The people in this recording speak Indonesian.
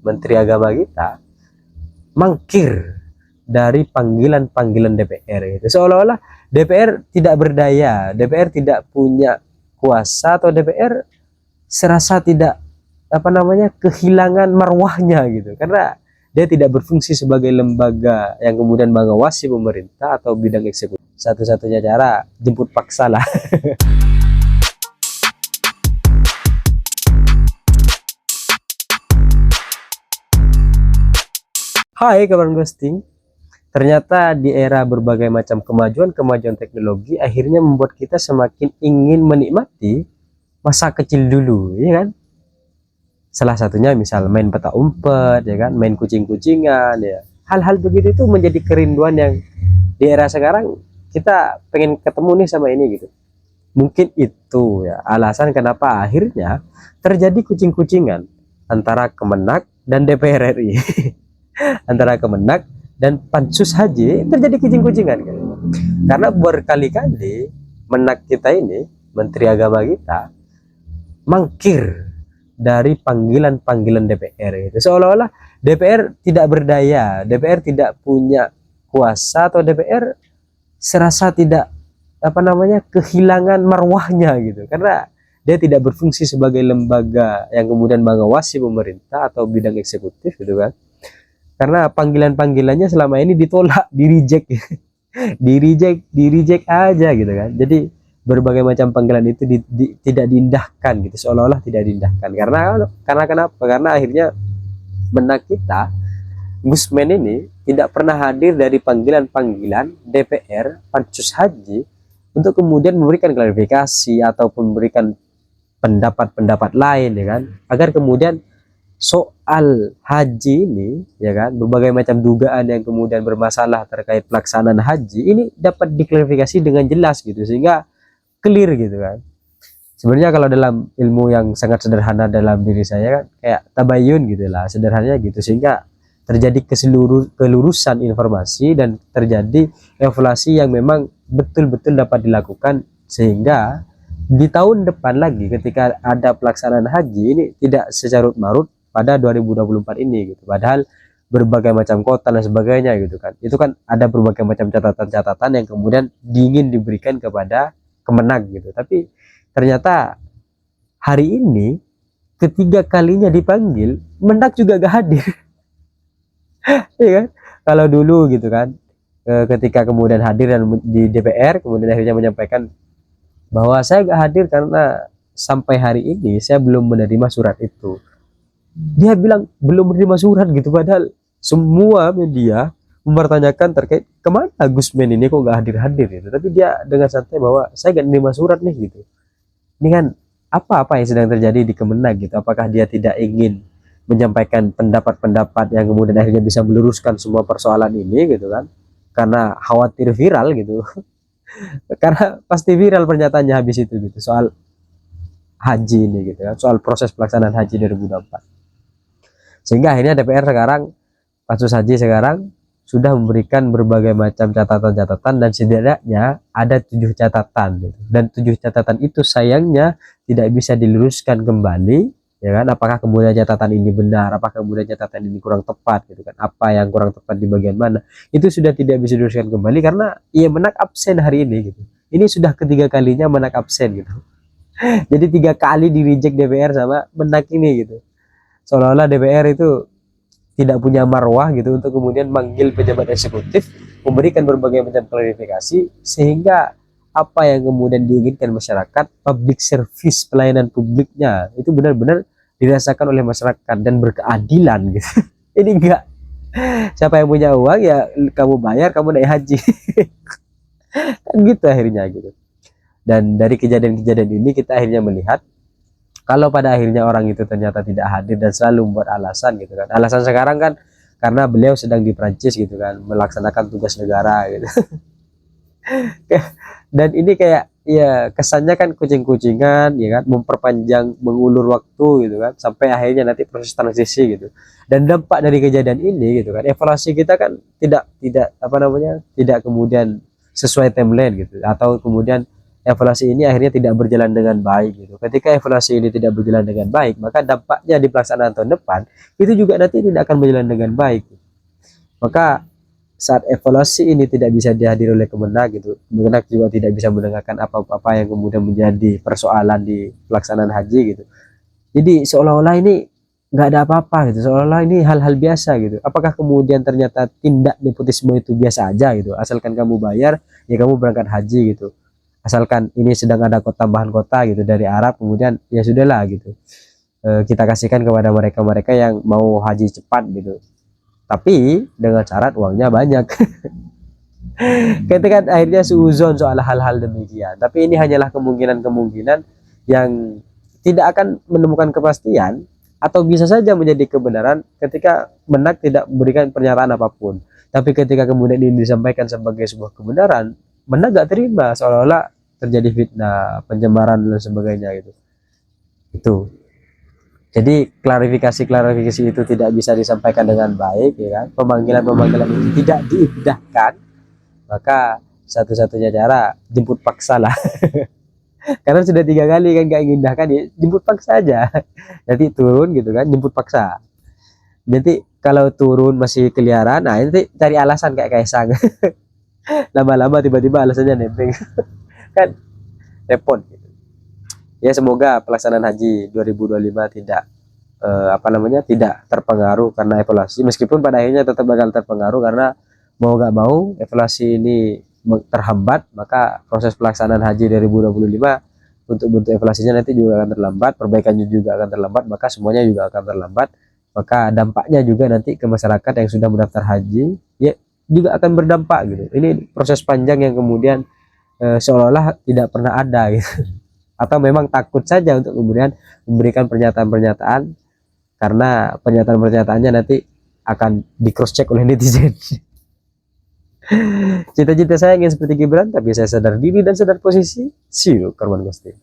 Menteri Agama kita mangkir dari panggilan-panggilan DPR gitu. Seolah-olah DPR tidak berdaya, DPR tidak punya kuasa, atau DPR serasa tidak kehilangan marwahnya gitu, karena dia tidak berfungsi sebagai lembaga yang kemudian mengawasi pemerintah atau bidang eksekutif. Satu-satunya cara jemput paksa lah. Hai kawan ghosting, ternyata di era berbagai macam kemajuan teknologi akhirnya membuat kita semakin ingin menikmati masa kecil dulu, ya kan? Salah satunya misal main peta umpet, ya kan, main kucing-kucingan, ya. Hal-hal begitu itu menjadi kerinduan yang di era sekarang kita pengen ketemu nih sama ini gitu. Mungkin itu ya alasan kenapa akhirnya terjadi kucing-kucingan antara Kemenak dan DPR RI. Antara Kemenak dan Pansus Haji terjadi kucing-kucingan kan? Karena berkali-kali Menak kita ini, Menteri Agama kita, mangkir dari panggilan-panggilan DPR itu. Seolah-olah DPR tidak berdaya, DPR tidak punya kuasa, atau DPR serasa tidak kehilangan marwahnya gitu, karena dia tidak berfungsi sebagai lembaga yang kemudian mengawasi pemerintah atau bidang eksekutif gitu kan. Karena panggilan-panggilannya selama ini ditolak, di reject di reject aja gitu kan. Jadi berbagai macam panggilan itu tidak diindahkan gitu, seolah-olah tidak diindahkan. Karena kenapa? Karena akhirnya Menak kita, Gusmen ini tidak pernah hadir dari panggilan-panggilan DPR, Pansus Haji, untuk kemudian memberikan klarifikasi ataupun memberikan pendapat-pendapat lain, ya kan, agar kemudian soal haji ini, ya kan, berbagai macam dugaan yang kemudian bermasalah terkait pelaksanaan haji ini dapat diklarifikasi dengan jelas gitu, sehingga clear gitu kan. Sebenarnya kalau dalam ilmu yang sangat sederhana dalam diri saya kan kayak tabayun gitulah, sederhananya gitu, sehingga terjadi kelurusan informasi dan terjadi evaluasi yang memang betul-betul dapat dilakukan, sehingga di tahun depan lagi ketika ada pelaksanaan haji ini tidak secarut marut pada 2024 ini gitu. Padahal berbagai macam kota dan sebagainya gitu kan, itu kan ada berbagai macam catatan-catatan yang kemudian ingin diberikan kepada Kemenag gitu. Tapi ternyata hari ini ketiga kalinya dipanggil, Menag juga gak hadir. Ya kan? Kalau dulu gitu kan, ketika kemudian hadir dan di DPR kemudian akhirnya menyampaikan bahwa saya gak hadir karena sampai hari ini saya belum menerima surat itu. Dia bilang belum menerima surat gitu, padahal semua media mempertanyakan terkait kemana Gusmen ini kok gak hadir-hadir gitu. Tapi dia dengan santai bahwa saya gak menerima surat nih gitu. Ini kan apa-apa yang sedang terjadi di Kemenag gitu. Apakah dia tidak ingin menyampaikan pendapat-pendapat yang kemudian akhirnya bisa meluruskan semua persoalan ini gitu kan, karena khawatir viral gitu. Karena pasti viral pernyataannya habis itu gitu, soal haji ini gitu kan, soal proses pelaksanaan haji 2024. Sehingga akhirnya DPR sekarang, Pansus Haji sekarang sudah memberikan berbagai macam catatan-catatan, dan setidaknya ada 7 catatan gitu. Dan 7 catatan itu sayangnya tidak bisa diluruskan kembali, ya kan. Apakah kemudian catatan ini benar, apakah kemudian catatan ini kurang tepat gitu kan, apa yang kurang tepat di bagian mana, itu sudah tidak bisa diluruskan kembali karena ia Menak absen hari ini gitu. Ini sudah ketiga kalinya Menak absen gitu. Jadi 3 kali di reject DPR sama Menak ini gitu. Seolah-olah DPR itu tidak punya marwah gitu untuk kemudian manggil pejabat eksekutif, memberikan berbagai macam klarifikasi, sehingga apa yang kemudian diinginkan masyarakat, public service, pelayanan publiknya itu benar-benar dirasakan oleh masyarakat dan berkeadilan gitu. Ini enggak, siapa yang punya uang ya kamu bayar, kamu naik haji. Kan gitu akhirnya gitu. Dan dari kejadian-kejadian ini kita akhirnya melihat kalau pada akhirnya orang itu ternyata tidak hadir dan selalu membuat alasan gitu kan. Alasan sekarang kan karena beliau sedang di Prancis gitu kan, melaksanakan tugas negara gitu. Dan ini kayak ya kesannya kan kucing-kucingan, ya kan, memperpanjang, mengulur waktu gitu kan, sampai akhirnya nanti proses transisi gitu. Dan dampak dari kejadian ini gitu kan, evaluasi kita kan tidak kemudian sesuai timeline gitu, atau kemudian evaluasi ini akhirnya tidak berjalan dengan baik gitu. Ketika evaluasi ini tidak berjalan dengan baik, maka dampaknya di pelaksanaan tahun depan itu juga nanti tidak akan berjalan dengan baik. Maka saat evaluasi ini tidak bisa dihadiri oleh Kemenak gitu, Kemenak juga tidak bisa mendengarkan apa-apa yang kemudian menjadi persoalan di pelaksanaan haji gitu. Jadi seolah-olah ini nggak ada apa-apa gitu, seolah-olah ini hal-hal biasa gitu. Apakah kemudian ternyata tindak nepotisme itu biasa aja gitu, asalkan kamu bayar ya kamu berangkat haji gitu, asalkan ini sedang ada tambahan kota gitu dari Arab, kemudian ya sudahlah gitu. Kita kasihkan kepada mereka-mereka yang mau haji cepat gitu, tapi dengan syarat uangnya banyak. Kita kan akhirnya suuzon soal hal-hal demikian, tapi ini hanyalah kemungkinan-kemungkinan yang tidak akan menemukan kepastian atau bisa saja menjadi kebenaran ketika Menak tidak memberikan pernyataan apapun. Tapi ketika kemudian ini disampaikan sebagai sebuah kebenaran, Menak gak terima, seolah-olah terjadi fitnah, pencemaran dan sebagainya gitu. Itu. Jadi klarifikasi itu tidak bisa disampaikan dengan baik, ya kan? Pemanggilan itu tidak diindahkan, maka satu-satunya cara jemput paksa lah. Karena sudah 3 kali kan gak indahkan, ya jemput paksa aja. Nanti turun gitu kan, jemput paksa. Nanti kalau turun masih keliaran, nah nanti cari alasan kayak Kaisang. Lama-lama tiba-tiba alasannya nempel. Kan repot gitu. Ya semoga pelaksanaan haji 2025 tidak tidak terpengaruh karena evaluasi, meskipun pada akhirnya tetap bakal terpengaruh karena mau gak mau evaluasi ini terhambat, maka proses pelaksanaan haji 2025 untuk bentuk evaluasinya nanti juga akan terlambat, perbaikannya juga akan terlambat, maka semuanya juga akan terlambat. Maka dampaknya juga nanti ke masyarakat yang sudah mendaftar haji ya juga akan berdampak gitu. Ini proses panjang yang kemudian seolah-olah tidak pernah ada gitu. Atau memang takut saja untuk kemudian memberikan pernyataan-pernyataan karena pernyataan-pernyataannya nanti akan di cross check oleh netizen. Cita-cita saya ingin seperti Gibran, tapi saya sadar diri dan sadar posisi. See you, Korban Ghosting.